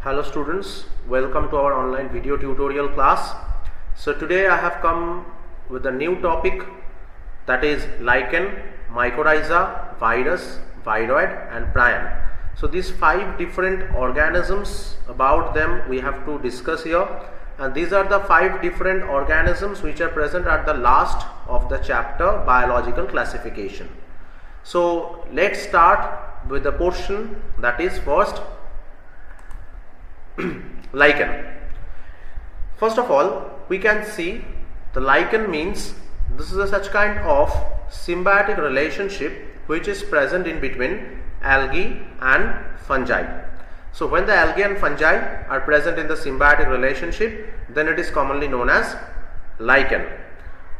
Hello students, welcome to our online video tutorial class. So today I have come with a new topic, that is lichen, mycorrhiza, virus, viroid and prion. So these 5 different organisms, about them we have to discuss here, and these are the 5 different organisms which are present at the last of the chapter biological classification. So let's start with the portion that is first lichen. First of all, we can see the lichen means this is a such kind of symbiotic relationship which is present in between algae and fungi. So when the algae and fungi are present in the symbiotic relationship, then it is commonly known as lichen.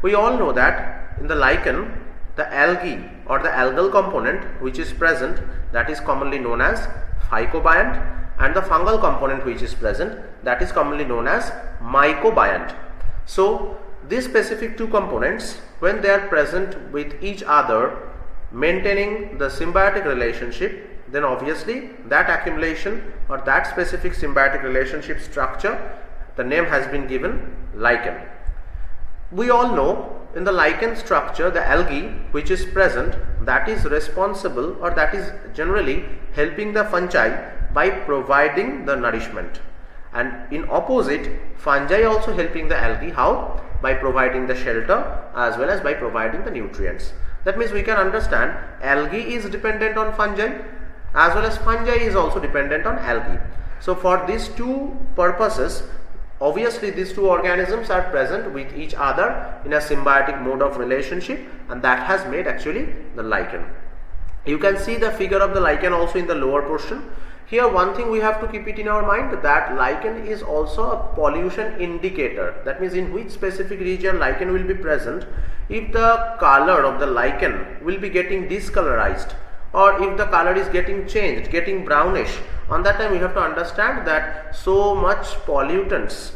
We all know that in the lichen, the algae or the algal component which is present, that is commonly known as phycobiont, and the fungal component which is present, that is commonly known as mycobiont. So these specific 2 components, when they are present with each other maintaining the symbiotic relationship, then obviously that accumulation or that specific symbiotic relationship structure, the name has been given lichen. We all know in the lichen structure, the algae which is present, that is responsible or that is generally helping the fungi by providing the nourishment, and in opposite, fungi also helping the algae. How? By providing the shelter as well as by providing the nutrients. That means we can understand algae is dependent on fungi as well as fungi is also dependent on algae. So for these 2 purposes, obviously these 2 organisms are present with each other in a symbiotic mode of relationship, and that has made actually the lichen. You can see the figure of the lichen also in the lower portion. Here one thing we have to keep it in our mind, that lichen is also a pollution indicator. That means in which specific region lichen will be present. If the color of the lichen will be getting discolorized, or if the color is getting changed, getting brownish, on that time we have to understand that so much pollutants,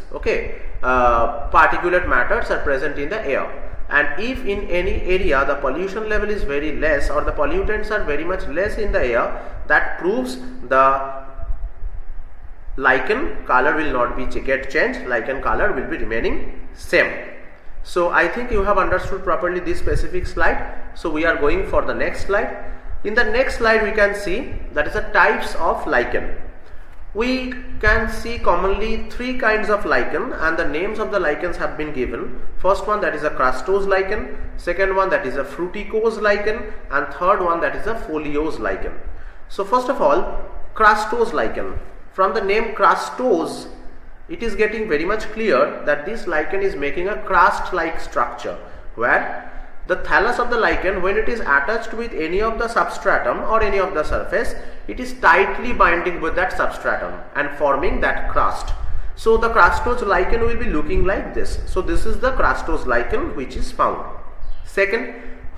particulate matters are present in the air. And if in any area the pollution level is very less or the pollutants are very much less in the air, that proves the lichen color will not be get changed, lichen color will be remaining same. So I think you have understood properly this specific slide. So we are going for the next slide. In the next slide we can see that is the types of lichen. We can see commonly 3 kinds of lichen, and the names of the lichens have been given. First one, that is a crustose lichen, second one, that is a fruticose lichen, and third one, that is a foliose lichen. So first of all, crustose lichen. From the name crustose, it is getting very much clear that this lichen is making a crust like structure, where the thallus of the lichen, when it is attached with any of the substratum or any of the surface, it is tightly binding with that substratum and forming that crust. So the crustose lichen will be looking like this. So this is the crustose lichen which is found. Second,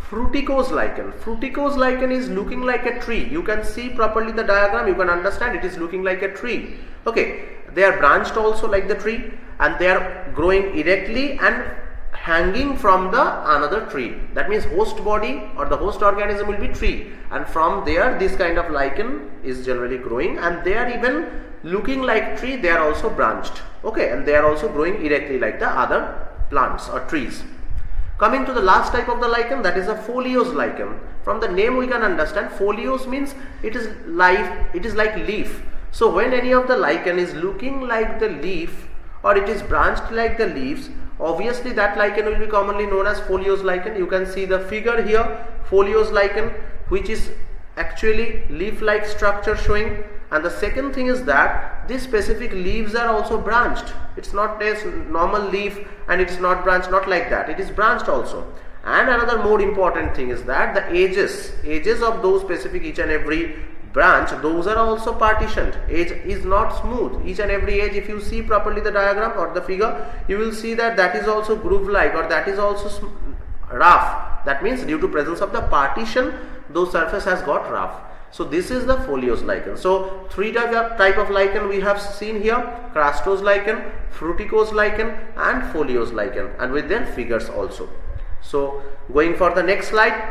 fruticose lichen. Fruticose lichen is looking like a tree. You can see properly the diagram, you can understand it is looking like a tree. They are branched also like the tree, and they are growing erectly and hanging from the another tree. That means host body or the host organism will be tree, and from there this kind of lichen is generally growing, and they are even looking like tree, they are also branched, and they are also growing erectly like the other plants or trees. Coming to the last type of the lichen, that is a foliose lichen. From the name we can understand, foliose means it is like leaf. So when any of the lichen is looking like the leaf or it is branched like the leaves, obviously that lichen will be commonly known as foliose lichen. You can see the figure here, foliose lichen, which is actually leaf-like structure showing. And the second thing is that these specific leaves are also branched. It's not a normal leaf and it's not branched, not like that. It is branched also. And another more important thing is that the edges of those specific each and every branch, those are also partitioned. Edge is not smooth. Each and every edge, if you see properly the diagram or the figure, you will see that that is also groove like, or that is also rough. That means due to presence of the partition, those surface has got rough. So this is the foliose lichen. So 3 type of lichen we have seen here: crustose lichen, fruticose lichen and foliose lichen, and with their figures also. So going for the next slide.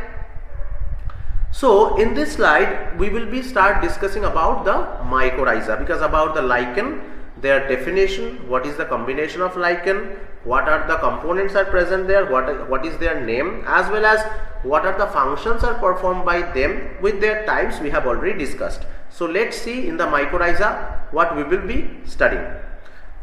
So in this slide we will be start discussing about the mycorrhiza, because about the lichen, their definition, what is the combination of lichen, what are the components are present there, what is their name, as well as what are the functions are performed by them with their types we have already discussed. So let's see in the mycorrhiza what we will be studying.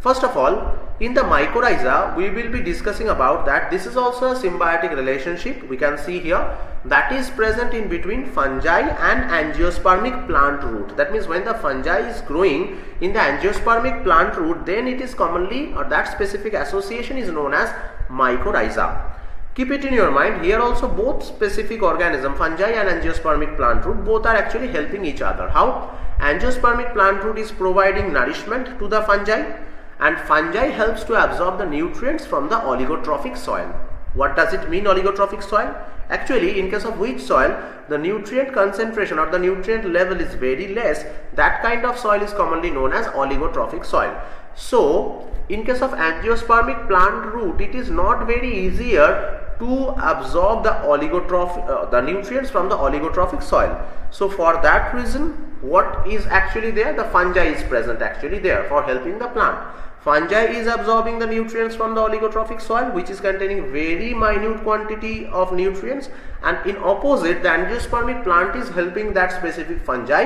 First of all, in the mycorrhiza we will be discussing about that this is also a symbiotic relationship, we can see here, that is present in between fungi and angiospermic plant root. That means when the fungi is growing in the angiospermic plant root, then it is commonly, or that specific association is known as mycorrhiza. Keep it in your mind, here also both specific organism, fungi and angiospermic plant root, both are actually helping each other. How? Angiospermic plant root is providing nourishment to the fungi, and fungi helps to absorb the nutrients from the oligotrophic soil. What does it mean, oligotrophic soil? Actually, in case of which soil the nutrient concentration or the nutrient level is very less, that kind of soil is commonly known as oligotrophic soil. So in case of angiospermic plant root, it is not very easier to absorb the the nutrients from the oligotrophic soil. So for that reason, what is actually there? The fungi is present actually there for helping the plant. Fungi is absorbing the nutrients from the oligotrophic soil, which is containing very minute quantity of nutrients, and in opposite the angiospermic plant is helping that specific fungi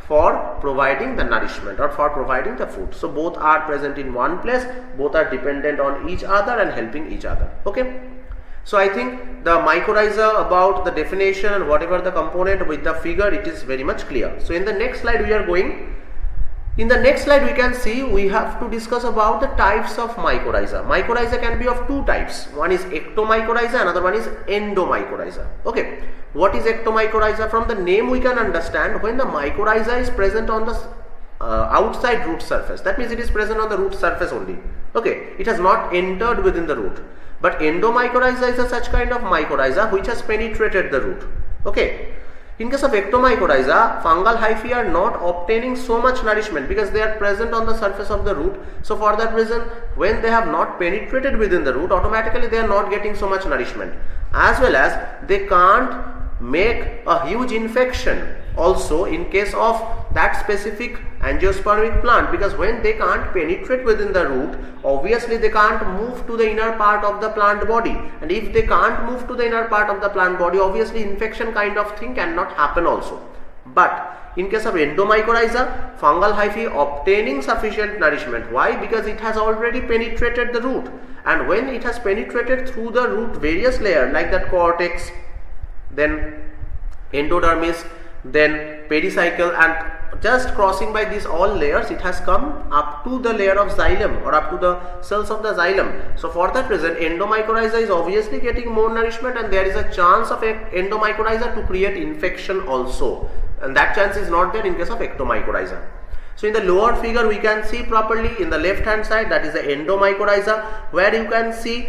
for providing the nourishment or for providing the food. So both are present in one place, both are dependent on each other and helping each other. Okay. So I think the mycorrhiza, about the definition and whatever the component with the figure, it is very much clear. So in the next slide we are going. In the next slide we can see we have to discuss about the types of mycorrhiza. Mycorrhiza can be of two types. One is ectomycorrhiza, another one is endomycorrhiza. Okay. What is ectomycorrhiza? From the name we can understand when the mycorrhiza is present on the outside root surface. That means it is present on the root surface only. Okay. It has not entered within the root. But endomycorrhiza is a such kind of mycorrhiza which has penetrated the root. Okay. In case of ectomycorrhiza, fungal hyphae are not obtaining so much nourishment because they are present on the surface of the root. So for that reason, when they have not penetrated within the root, automatically they are not getting so much nourishment. As well as they can't make a huge infection also in case of that specific angiospermic plant, because when they can't penetrate within the root, obviously they can't move to the inner part of the plant body, and if they can't move to the inner part of the plant body, obviously infection kind of thing cannot happen also. But in case of endomycorrhiza, fungal hyphae obtaining sufficient nourishment. Why? Because it has already penetrated the root, and when it has penetrated through the root various layers like that cortex, then endodermis, then pericycle, and just crossing by these all layers, it has come up to the layer of xylem or up to the cells of the xylem. So for that reason, endomycorrhiza is obviously getting more nourishment, and there is a chance of endomycorrhiza to create infection also, and that chance is not there in case of ectomycorrhiza. So in the lower figure we can see properly in the left hand side, that is the endomycorrhiza, where you can see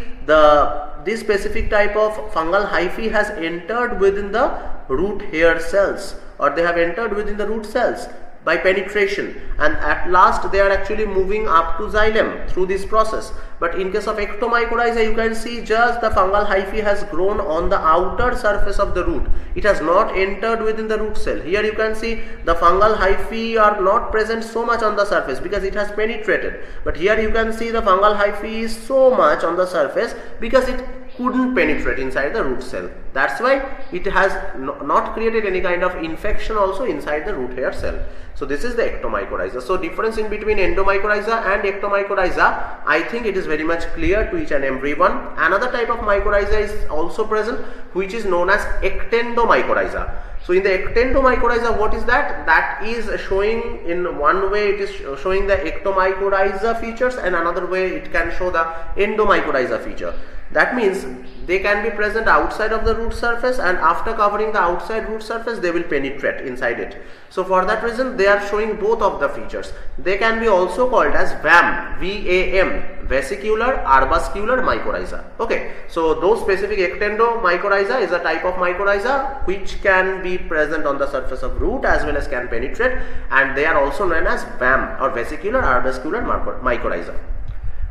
this specific type of fungal hyphae has entered within the root hair cells, or they have entered within the root cells by penetration, and at last they are actually moving up to xylem through this process. But in case of ectomycorrhiza, you can see just the fungal hyphae has grown on the outer surface of the root. It has not entered within the root cell. Here you can see the fungal hyphae are not present so much on the surface because it has penetrated. But here you can see the fungal hyphae is so much on the surface because it couldn't penetrate inside the root cell. That's why it has not created any kind of infection also inside the root hair cell. So this is the ectomycorrhiza. So difference in between endomycorrhiza and ectomycorrhiza, I think it is very much clear to each and everyone. Another type of mycorrhiza is also present, which is known as ectendomycorrhiza. So in the ectendomycorrhiza, what is that? That is showing, in one way it is showing the ectomycorrhiza features, and another way it can show the endomycorrhiza feature. That means they can be present outside of the root surface, and after covering the outside root surface they will penetrate inside it. So for that reason they are showing both of the features. They can be also called as VAM, V-A-M, vesicular arbuscular mycorrhiza. Okay, so those specific ectendomycorrhiza is a type of mycorrhiza which can be present on the surface of root as well as can penetrate, and they are also known as VAM or vesicular arbuscular mycorrhiza.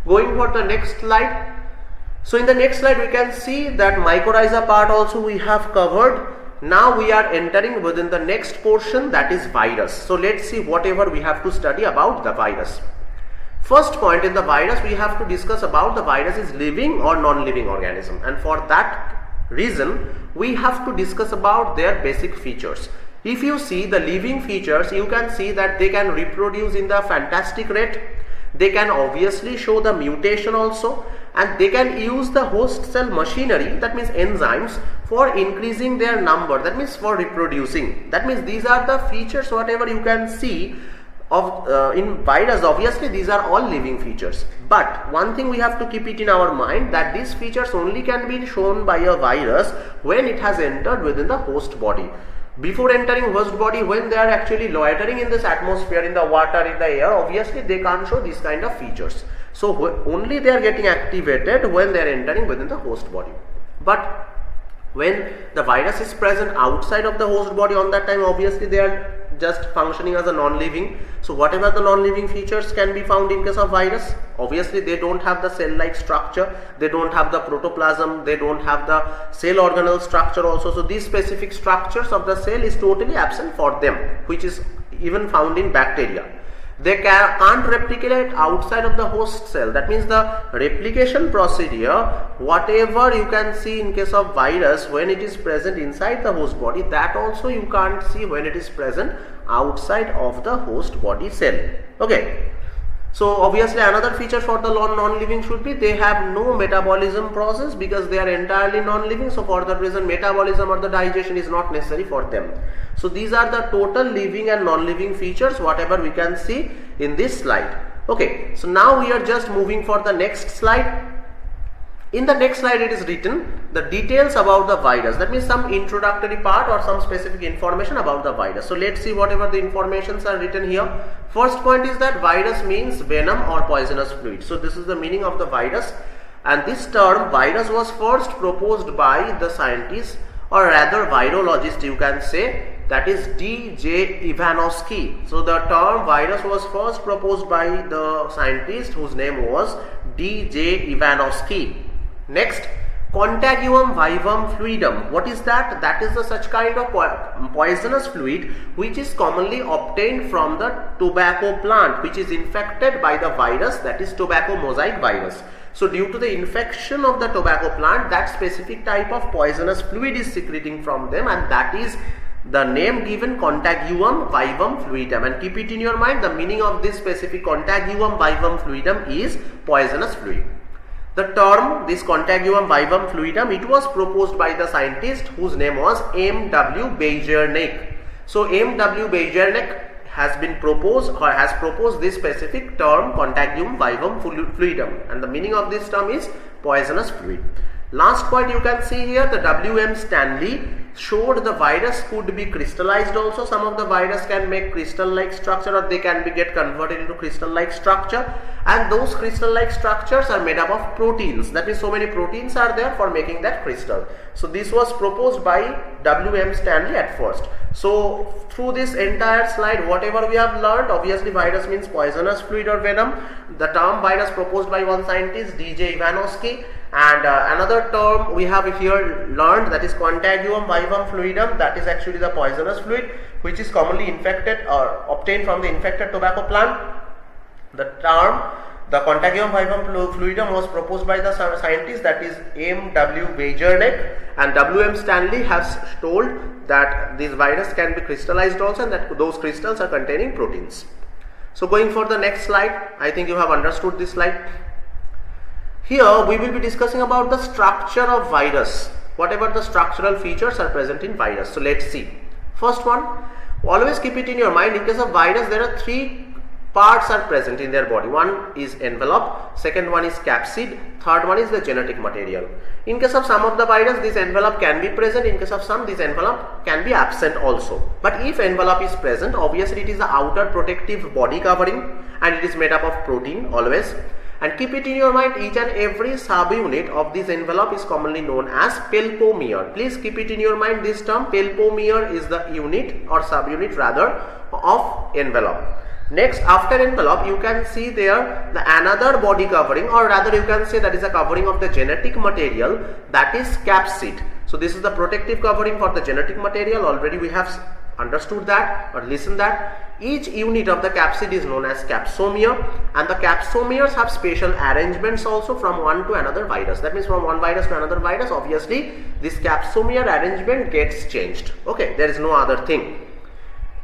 Going for the next slide. So in the next slide we can see that mycorrhiza part also we have covered. now we are entering within the next portion, that is virus. So let's see whatever we have to study about the virus. First point, in the virus we have to discuss about the virus is living or non-living organism, and for that reason we have to discuss about their basic features. If you see the living features, you can see that they can reproduce in the fantastic rate, they can obviously show the mutation also, and they can use the host cell machinery, that means enzymes, for increasing their number, that means for reproducing. That means these are the features whatever you can see of in virus. Obviously these are all living features, but one thing we have to keep it in our mind, that these features only can be shown by a virus when it has entered within the host body. Before entering host body, when they are actually loitering in this atmosphere, in the water, in the air, obviously they can't show these kind of features. So only they are getting activated when they are entering within the host body. But when the virus is present outside of the host body, on that time obviously they are just functioning as a non-living. So whatever the non-living features can be found in case of virus, obviously they don't have the cell-like structure, they don't have the protoplasm, they don't have the cell organelle structure also. So these specific structures of the cell is totally absent for them, which is even found in bacteria. They can't replicate outside of the host cell. That means the replication procedure, whatever you can see in case of virus when it is present inside the host body, that also you can't see when it is present outside of the host body cell. Okay. So obviously another feature for the non-living should be they have no metabolism process, because they are entirely non-living. So for that reason metabolism or the digestion is not necessary for them. So these are the total living and non-living features whatever we can see in this slide. Okay, so now we are just moving for the next slide. In the next slide it is written the details about the virus, that means some introductory part or some specific information about the virus. So let's see whatever the informations are written here. First point is that virus means venom or poisonous fluid. So this is the meaning of the virus, and this term virus was first proposed by the scientist, or rather virologist you can say, that is D.J. Ivanovsky. So the term virus was first proposed by the scientist whose name was D.J. Ivanovsky. Next, contagium vivum fluidum. What is that? That is such kind of poisonous fluid which is commonly obtained from the tobacco plant, which is infected by the virus, that is tobacco mosaic virus. So due to the infection of the tobacco plant, that specific type of poisonous fluid is secreting from them, and that is the name given contagium vivum fluidum. And keep it in your mind, the meaning of this specific contagium vivum fluidum is poisonous fluid. The term, this contagium vivum fluidum, it was proposed by the scientist whose name was M.W. Beijerinck. So M.W. Beijerinck has proposed this specific term contagium vivum fluidum, and the meaning of this term is poisonous fluid. Last point you can see here, the W.M. Stanley showed the virus could be crystallized also. Some of the virus can make crystal-like structure, or they can get converted into crystal-like structure, and those crystal-like structures are made up of proteins. That means so many proteins are there for making that crystal. So this was proposed by W.M. Stanley at first. So through this entire slide, whatever we have learned, obviously virus means poisonous fluid or venom. The term virus proposed by one scientist, D.J. Ivanovsky, and another term we have here learned, that is contagium vivum fluidum. That is actually the poisonous fluid which is commonly infected or obtained from the infected tobacco plant. The term, the contagium vivum fluidum, was proposed by the scientist, that is M.W. Beijerinck, and W.M. Stanley has told that this virus can be crystallized also, and that those crystals are containing proteins. So going for the next slide, I think you have understood this slide. Here we will be discussing about the structure of virus, whatever the structural features are present in virus. So let's see. First one, always keep it in your mind, in case of virus there are three parts are present in their body. One is envelope, second one is capsid, third one is the genetic material. In case of some of the virus, this envelope can be present, in case of some, this envelope can be absent also. But if envelope is present, obviously it is the outer protective body covering, and it is made up of protein always. And keep it in your mind, each and every subunit of this envelope is commonly known as pelpomere. Please keep it in your mind, this term pelpomere is the unit or subunit rather of envelope. Next, after envelope, you can see there another body covering, or rather you can say that is a covering of the genetic material, that is capsid. So So this is the protective covering for the genetic material. Already we have understood that or listened that. Each unit of the capsid is known as capsomere, and the capsomeres have special arrangements also from one to another virus. That means from one virus to another virus, obviously this capsomere arrangement gets changed. Okay, there is no other thing.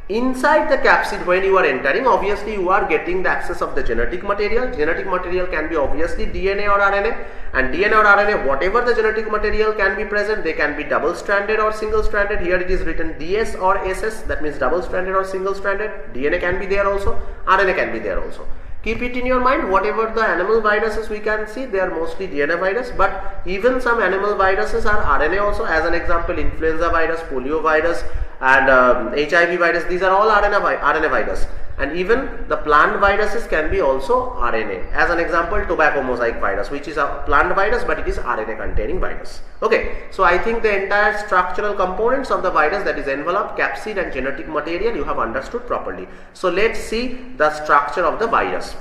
Inside the capsid, when you are entering, obviously you are getting the access of the genetic material. Genetic material can be obviously DNA or RNA, and DNA or RNA, whatever the genetic material can be present, they can be double stranded or single stranded. Here it is written DS or SS, that means double stranded or single stranded. DNA can be there also, RNA can be there also. Keep it in your mind, whatever the animal viruses we can see, they are mostly DNA virus, but even some animal viruses are RNA also. As an example, influenza virus, polio virus, and HIV virus, these are all RNA virus. And even the plant viruses can be also RNA. As an example, tobacco mosaic virus, which is a plant virus, but it is RNA containing virus. Okay, so I think the entire structural components of the virus, that is envelope, capsid and genetic material, you have understood properly. So let's see the structure of the virus.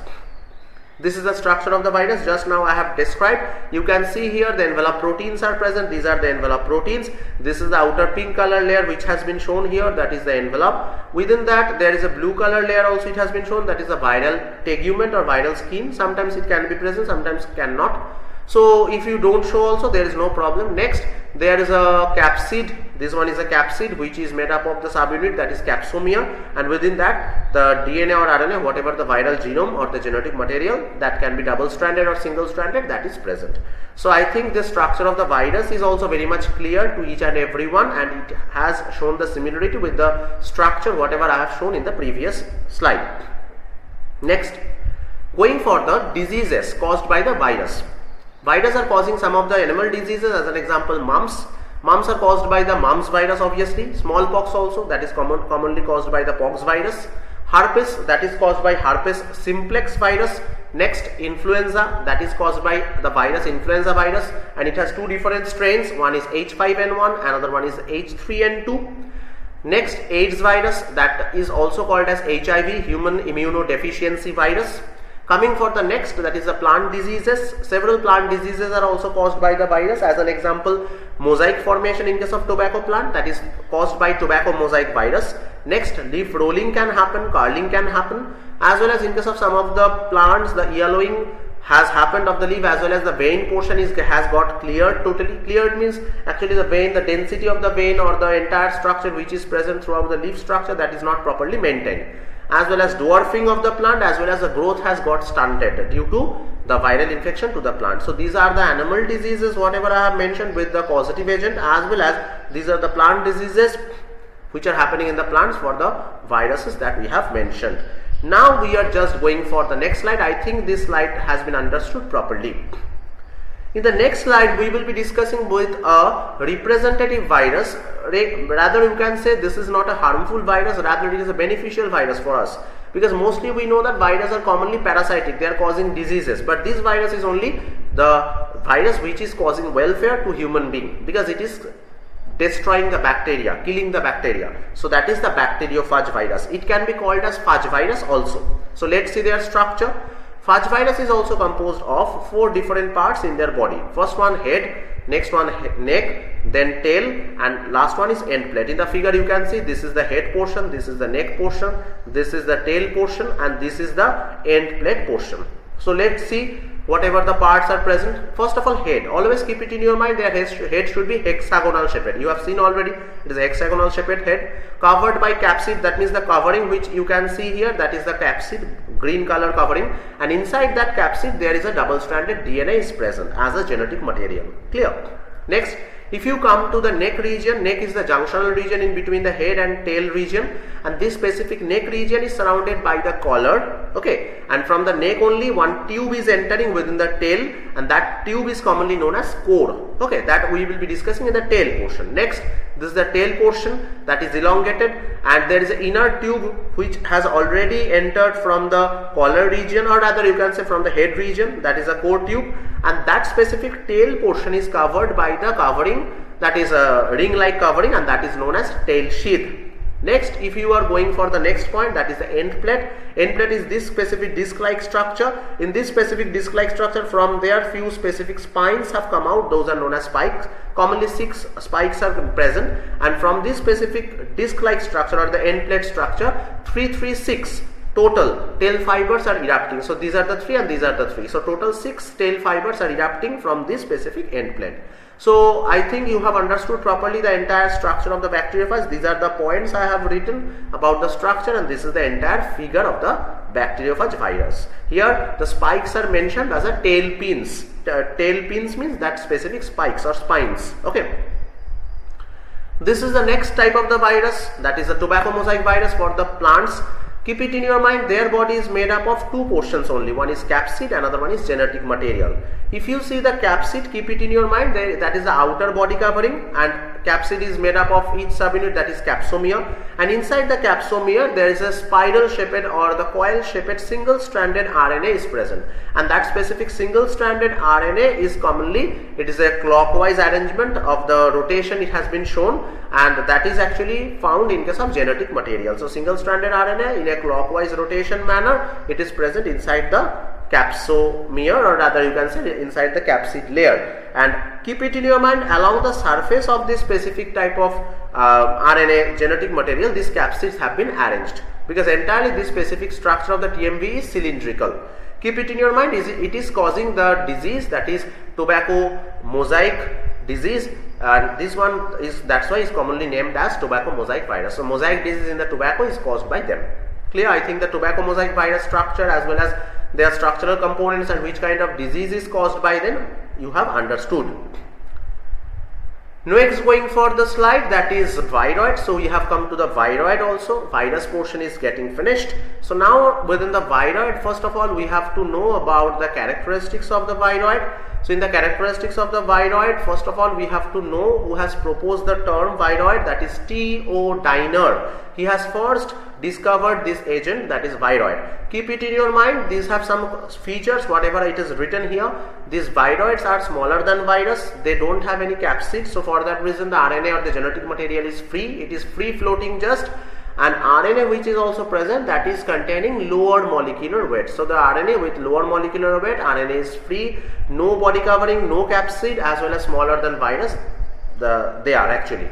This is the structure of the virus. Just now I have described. You can see here the envelope proteins are present. These are the envelope proteins. This is the outer pink color layer which has been shown here. That is the envelope. Within that there is a blue color layer also, it has been shown. That is a viral tegument or viral skin. Sometimes it can be present, sometimes cannot. So if you don't show also, there is no problem. Next, there is a capsid. This one is a capsid which is made up of the subunit, that is capsomere, and within that the DNA or RNA, whatever the viral genome or the genetic material, that can be double stranded or single stranded, that is present. So I think the structure of the virus is also very much clear to each and every one, and it has shown the similarity with the structure whatever I have shown in the previous slide. Next, going for the diseases caused by the virus. Virus are causing some of the animal diseases. As an example, mumps. Mumps are caused by the mumps virus, obviously. Smallpox also, that is commonly caused by the pox virus. Herpes, that is caused by herpes simplex virus. Next, influenza, that is caused by the virus influenza virus, and it has two different strains. One is H5N1, another one is H3N2. Next, AIDS virus, that is also called as HIV, human immunodeficiency virus. Coming for the next, that is the plant diseases. Several plant diseases are also caused by the virus. As an example, mosaic formation in case of tobacco plant, that is caused by tobacco mosaic virus. Next, leaf rolling can happen, curling can happen, as well as in case of some of the plants, the yellowing has happened of the leaf, as well as the vein portion has got cleared, totally cleared means actually the vein, the density of the vein or the entire structure which is present throughout the leaf structure, that is not properly maintained. As well as dwarfing of the plant, as well as the growth has got stunted due to the viral infection to the plant. So these are the animal diseases whatever I have mentioned with the causative agent, as well as these are the plant diseases which are happening in the plants for the viruses that we have mentioned. Now we are just going for the next slide. I think this slide has been understood properly. In the next slide, we will be discussing with a representative virus. Rather, you can say this is not a harmful virus, rather it is a beneficial virus for us. Because mostly we know that viruses are commonly parasitic, they are causing diseases. But this virus is only the virus which is causing welfare to human being, because it is destroying the bacteria, killing the bacteria. So that is the bacteriophage virus. It can be called as phage virus also. So let's see their structure. Phage virus is also composed of 4 different parts in their body. First one head, next one neck, then tail, and last one is end plate. In the figure you can see this is the head portion, this is the neck portion, this is the tail portion, and this is the end plate portion. So let's see whatever the parts are present. First of all, head. Always keep it in your mind, their head should be hexagonal shaped. You have seen already, it is a hexagonal shaped head, covered by capsid. That means the covering which you can see here, that is the capsid, green color covering, and inside that capsid there is a double stranded DNA is present as a genetic material. Clear? Next, if you come to the neck region, neck is the junctional region in between the head and tail region, and this specific neck region is surrounded by the collar. Okay, and from the neck only one tube is entering within the tail, and that tube is commonly known as core. Okay, that we will be discussing in the tail portion. Next, this is the tail portion that is elongated, and there is an inner tube which has already entered from the collar region, or rather you can say from the head region, that is a core tube, and that specific tail portion is covered by the covering, that is a ring like covering, and that is known as tail sheath. Next, if you are going for the next point, that is the end plate. End plate is this specific disc-like structure. In this specific disc-like structure, from there few specific spines have come out. Those are known as spikes. Commonly 6 spikes are present, and from this specific disc-like structure or the end plate structure, 336 total tail fibers are erupting. So these are the 3 and these are the 3. So total 6 tail fibers are erupting from this specific end plate. So I think you have understood properly the entire structure of the bacteriophage. These are the points I have written about the structure, and this is the entire figure of the bacteriophage virus. Here the spikes are mentioned as a tail pins. Tail pins means that specific spikes or spines. Okay. This is the next type of the virus, that is the tobacco mosaic virus for the plants. Keep it in your mind, their body is made up of 2 portions only. One is capsid, another one is genetic material. If you see the capsid, keep it in your mind, that is the outer body covering, and capsid is made up of each subunit, that is capsomere, and inside the capsomere there is a spiral shaped or the coil shaped single stranded RNA is present, and that specific single stranded RNA is commonly, it is a clockwise arrangement of the rotation, it has been shown, and that is actually found in case of genetic material. So single stranded RNA in a clockwise rotation manner, it is present inside the capsomere, or rather you can say inside the capsid layer. And keep it in your mind, along the surface of this specific type of RNA genetic material, these capsids have been arranged, because entirely this specific structure of the TMV is cylindrical. Keep it in your mind, it is causing the disease, that is tobacco mosaic disease, and this one is, that's why it's commonly named as tobacco mosaic virus. So mosaic disease in the tobacco is caused by them. Clear? I think the tobacco mosaic virus structure as well as their structural components and which kind of disease is caused by them, you have understood. Next, going for the slide, that is viroid. So we have come to the viroid also. Virus portion is getting finished. So now within the viroid, first of all we have to know about the characteristics of the viroid. So in the characteristics of the viroid, first of all we have to know who has proposed the term viroid, that is T.O. Diner. He has first discovered this agent, that is viroid. Keep it in your mind, these have some features, whatever it is written here. These viroids are smaller than virus, they don't have any capsid, so for that reason the RNA or the genetic material is free, it is free floating just. And RNA which is also present, that is containing lower molecular weight. So the RNA with lower molecular weight, RNA is free, no body covering, no capsid, as well as smaller than virus, they are actually.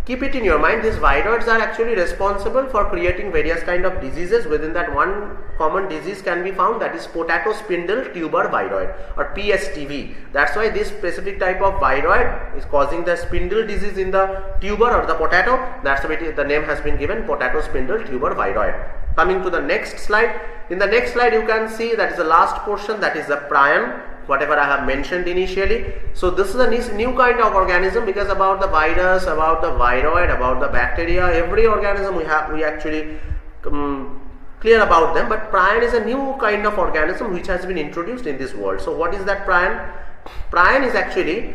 Keep it in your mind, these viroids are actually responsible for creating various kind of diseases. Within that, one common disease can be found, that is potato spindle tuber viroid or PSTV. That's why this specific type of viroid is causing the spindle disease in the tuber or the potato. That's why the name has been given, potato spindle tuber viroid. Coming to the next slide. In the next slide you can see that is the last portion, that is the prion, whatever I have mentioned initially. So this is a new kind of organism, because about the virus, about the viroid, about the bacteria, every organism we actually clear about them, but prion is a new kind of organism which has been introduced in this world. So what is that prion? Prion is actually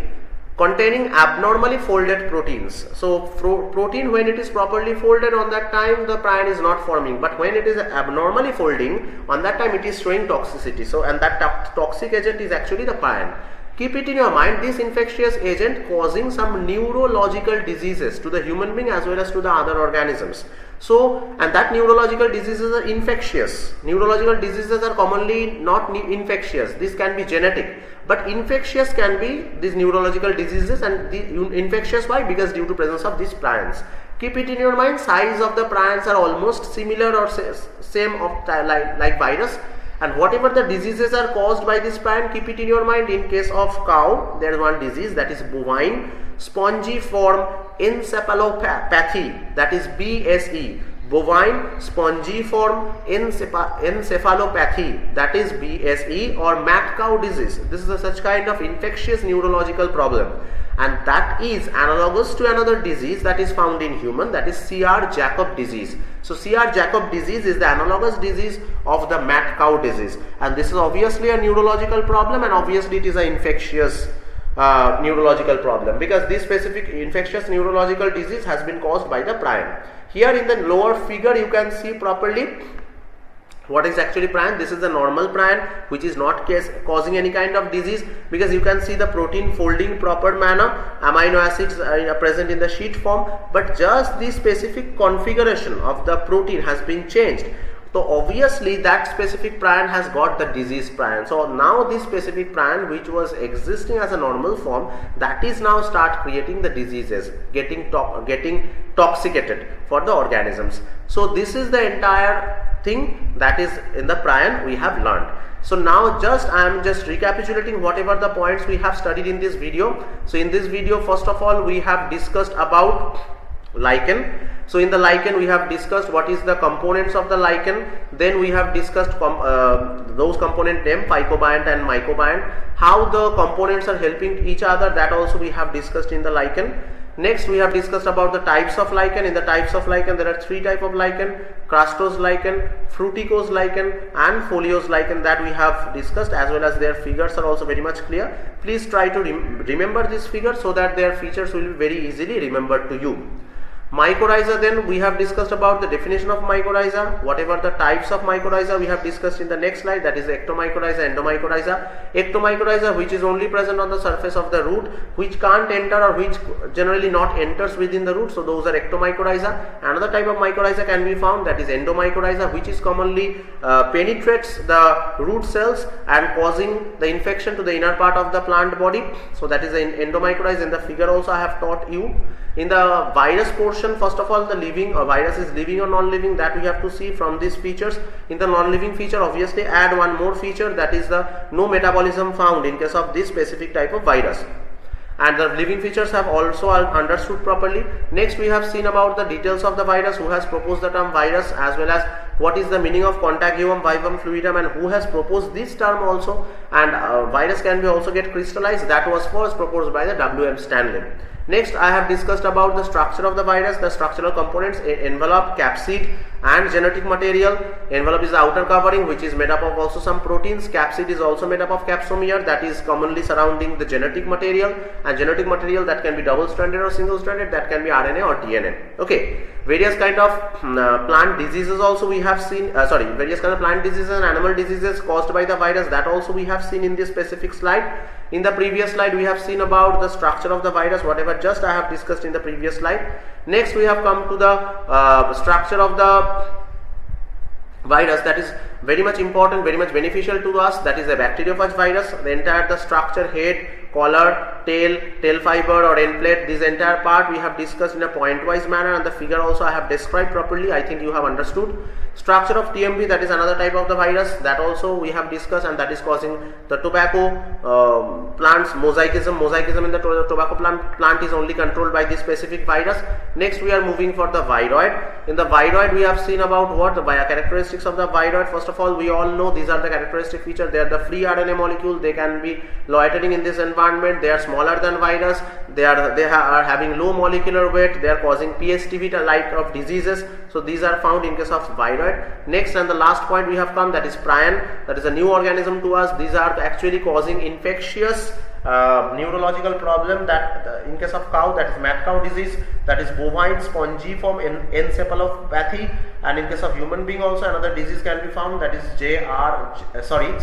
containing abnormally folded proteins. So protein, when it is properly folded, on that time the prion is not forming, but when it is abnormally folding, on that time it is showing toxicity. So and that toxic agent is actually the prion. Keep it in your mind, this infectious agent causing some neurological diseases to the human being as well as to the other organisms. So, and that neurological diseases are infectious. Neurological diseases are commonly not infectious. This can be genetic, but infectious can be these neurological diseases, and the infectious, why? Because due to presence of these prions. Keep it in your mind, size of the prions are almost similar or same of like virus. And whatever the diseases are caused by this prion, keep it in your mind. In case of cow, there is one disease, that is bovine spongiform encephalopathy, that is BSE. Bovine spongiform encephalopathy, that is BSE, or mad cow disease. This is such kind of infectious neurological problem, and that is analogous to another disease that is found in human, that is CR-Jacob disease. So CR-Jacob disease is the analogous disease of the mad cow disease, and this is obviously a neurological problem, and obviously it is an infectious neurological problem, because this specific infectious neurological disease has been caused by the prion. Here in the lower figure you can see properly, What is actually prion? This is the normal prion which is not causing any kind of disease, because you can see the protein folding proper manner, amino acids are present in the sheet form, but just the specific configuration of the protein has been changed. So obviously that specific prion has got the disease prion. So now this specific prion which was existing as a normal form, that is now start creating the diseases, getting toxicated for the organisms. So this is the entire thing that is in the prion we have learned. So now I am just recapitulating whatever the points we have studied in this video. So in this video, first of all, we have discussed about lichen. So in the lichen we have discussed what is the components of the lichen. Then we have discussed those component name, phycobiont and mycobiont, how the components are helping each other, that also we have discussed in the lichen. Next we have discussed about the types of lichen. In the types of lichen there are 3 types of lichen: crustose lichen, fruticose lichen and foliose lichen, that we have discussed, as well as their figures are also very much clear. Please try to remember this figure so that their features will be very easily remembered to you. Mycorrhiza, then we have discussed about the definition of mycorrhiza, whatever the types of mycorrhiza we have discussed in the next slide, that is ectomycorrhiza, endomycorrhiza. Ectomycorrhiza, which is only present on the surface of the root, which can't enter or which generally not enters within the root, so those are ectomycorrhiza. Another type of mycorrhiza can be found, that is endomycorrhiza, which is commonly penetrates the root cells and causing the infection to the inner part of the plant body. So that is the endomycorrhiza. In the figure also I have taught you. In the virus portion, first of all, the living or virus is living or non-living, that we have to see from these features. In the non-living feature, obviously add one more feature, that is the no metabolism found in case of this specific type of virus. And the living features have also understood properly. Next we have seen about the details of the virus, who has proposed the term virus, as well as what is the meaning of contagium vivum fluidum and who has proposed this term also. And virus can be also get crystallized, that was first proposed by the W.M. Stanley. Next I have discussed about the structure of the virus, the structural components: envelope, capsid and genetic material. Envelope is the outer covering which is made up of also some proteins. Capsid is also made up of capsomere, that is commonly surrounding the genetic material, and genetic material that can be double stranded or single stranded, that can be RNA or DNA. Okay, various kind of plant diseases also we have seen, various kind of plant diseases and animal diseases caused by the virus, that also we have seen in this specific slide. In the previous slide we have seen about the structure of the virus, whatever just I have discussed in the previous slide. Next we have come to the structure of the virus, that is very much important, very much beneficial to us, that is a bacteriophage virus. The entire the structure, head, collar, tail fiber or end plate, this entire part we have discussed in a pointwise manner, and the figure also I have described properly. I think you have understood. Structure of TMV, that is another type of the virus, that also we have discussed, and that is causing the tobacco plants mosaicism. Mosaicism in the tobacco plant is only controlled by this specific virus. Next we are moving for the viroid. In the viroid we have seen about what the characteristics of the viroid. First of all, we all know these are the characteristic features. They are the free RNA molecule, they can be loitering in this environment, they are smaller than virus, they are having low molecular weight, they are causing PSTV type of diseases. So these are found in case of viroid. Next and the last point we have come, that is prion, that is a new organism to us. These are actually causing infectious neurological problem, that in case of cow, that is mad cow disease, that is bovine spongiform encephalopathy, and in case of human being also another disease can be found, that is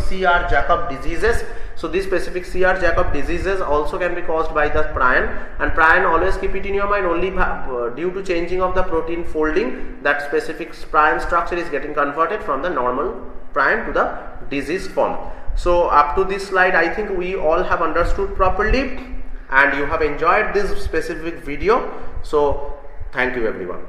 CR Jacob diseases. So these specific CR Jacob diseases also can be caused by the prion, and prion, always keep it in your mind, only due to changing of the protein folding, that specific prion structure is getting converted from the normal prion to the diseased form. So up to this slide I think we all have understood properly and you have enjoyed this specific video. So thank you everyone.